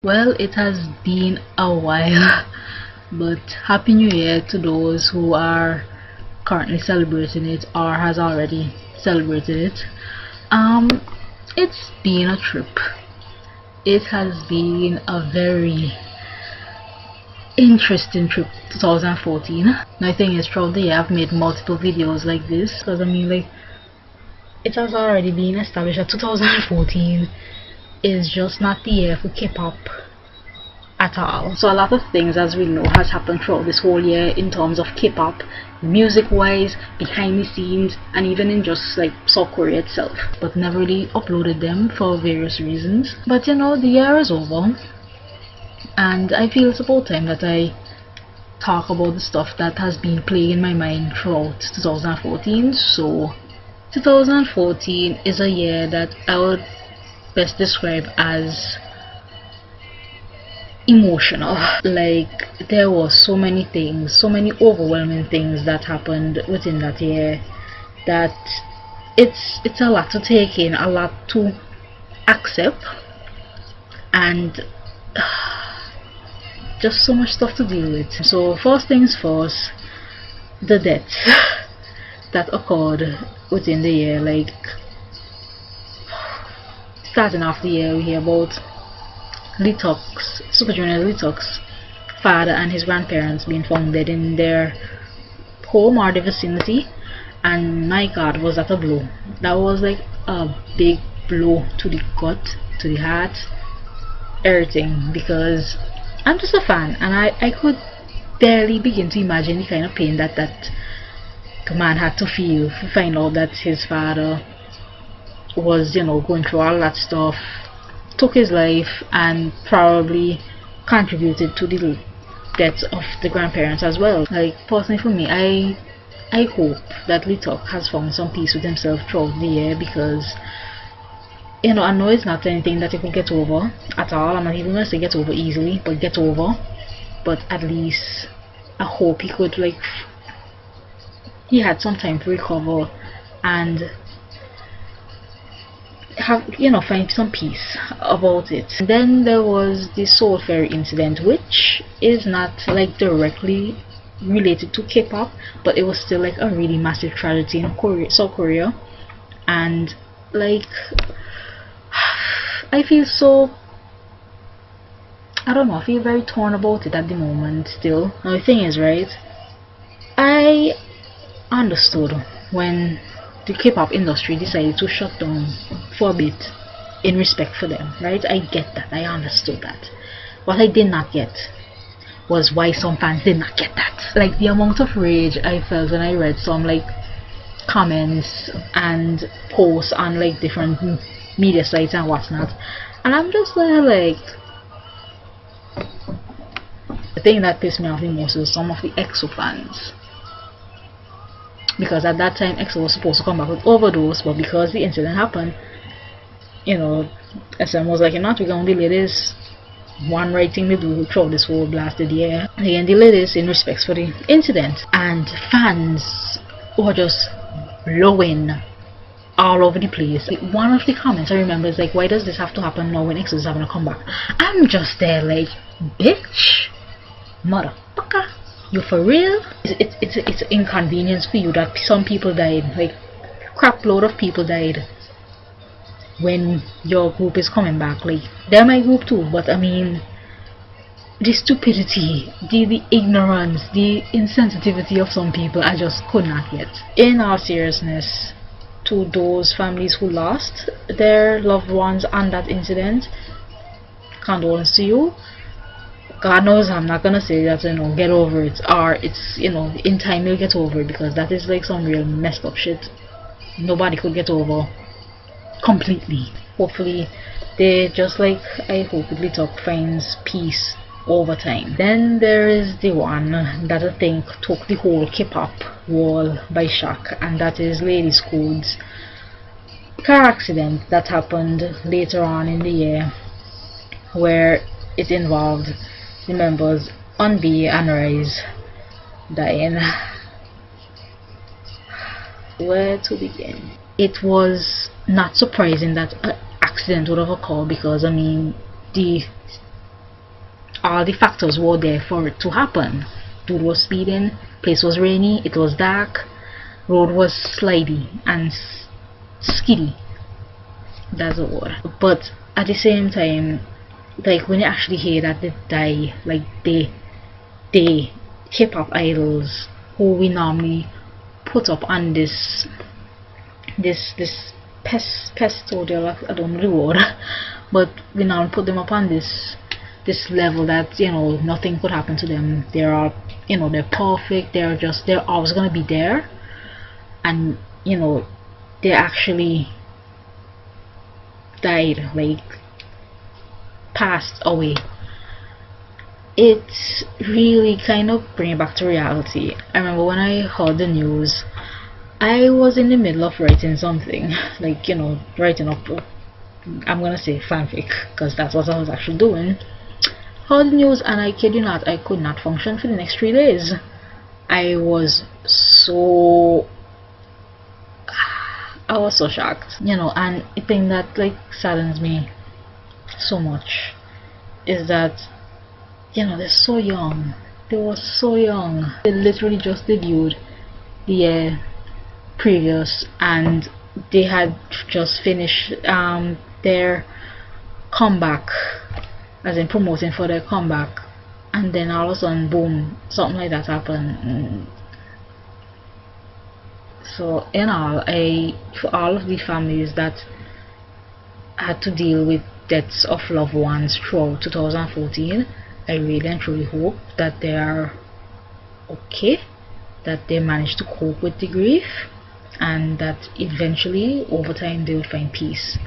Well, it has been a while, but Happy New Year to those who are currently celebrating it or has already celebrated it. Um, it's been a trip. It has been a very interesting trip, 2014. Now, the thing is, throughout the year, I've made multiple videos like this because it has already been established that 2014 is just not the year for K-pop at all. So a lot of things, as we know, has happened throughout this whole year in terms of K-pop, music wise, behind the scenes, and even in just like South Korea itself, but never really uploaded them for various reasons. But you know, the year is over and I feel it's about time that I talk about the stuff that has been playing in my mind throughout 2014. So 2014 is a year that I would best describe as emotional. Like, there was so many things, so many overwhelming things that happened within that year that it's a lot to take in, a lot to accept, and just so much stuff to deal with. So first things first, the deaths that occurred within the year. Like, starting off the year, we hear about Lituk's, Super Junior Lituk's father and his grandparents being found dead in their home or the vicinity, and my God, was that a blow. That was like a big blow to the gut, to the heart, everything, because I'm just a fan and I could barely begin to imagine the kind of pain that the man had to feel to find out that his father was, you know, going through all that stuff, took his life, and probably contributed to the deaths of the grandparents as well. Like, personally for me, I hope that Lituk has found some peace with himself throughout the year, because, you know, I know it's not anything that he could get over at all. I'm not even gonna say get over easily, but get over. But at least I hope he could, like, he had some time to recover and have, you know, find some peace about it. And then there was the Soul Fairy incident, which is not like directly related to K-pop, but it was still like a really massive tragedy in South Korea. And like, I feel so, I don't know, I feel very torn about it at the moment still. Now the thing is, right, I understood when the K-pop industry decided to shut down for a bit in respect for them, right? I get that, I understood that. What I did not get was why some fans did not get that. Like, the amount of rage I felt when I read some like comments and posts on like different media sites and whatnot, and I'm just like the thing that pissed me off the most was some of the EXO fans, because at that time EXO was supposed to come back with Overdose, but because the incident happened, you know, SM was like, you're not, we're gonna delay this. One right thing to do throughout this whole blasted year, they can delay this in respects for the incident. And fans were just blowing all over the place. Like, one of the comments I remember is like, why does this have to happen now when EXO is having to come back? I'm just there like, bitch, motherfucker, you for real? It's an inconvenience for you that some people died, like crap load of people died when your group is coming back. Like, they're my group too, but I mean, the stupidity, the ignorance, the insensitivity of some people, I just could not get. In all seriousness, to those families who lost their loved ones on that incident, condolence to you. God knows I'm not gonna say that, you know, get over it, or it's, you know, in time you'll get over it, because that is like some real messed up shit nobody could get over completely. Hopefully they, just like I hope Lituk, finds peace over time. Then there is the one that I think took the whole K-pop world by shock, and that is Ladies Code's car accident that happened later on in the year, where it involved the members Unbi and Rise dying. Where to begin? It was not surprising that an accident would have occurred, because I mean, the all the factors were there for it to happen. Dude was speeding, place was rainy, it was dark, road was slidey and skiddy. That's the word. But at the same time, like when you actually hear that they die, like they hip hop idols who we normally put up on this pestorial, I don't know the word, but we now put them up on this level that, you know, nothing could happen to them. They're all, you know, they're perfect, they're always gonna be there, and you know, they actually died, like passed away. It's really kind of bring it back to reality. I remember when I heard the news, I was in the middle of writing something, like, you know, writing up, I'm gonna say fanfic, because that's what I was actually doing. Heard the news, and I kid you not, I could not function for the next 3 days. I was so shocked, you know. And the thing that like saddens me so much is that, you know, they're so young. They were so young. They literally just debuted the year previous, and they had just finished their comeback, as in promoting for their comeback, and then all of a sudden, boom, something like that happened. So in all, for all of the families that had to deal with deaths of loved ones throughout 2014, I really and truly hope that they are okay, that they manage to cope with the grief, and that eventually over time they will find peace.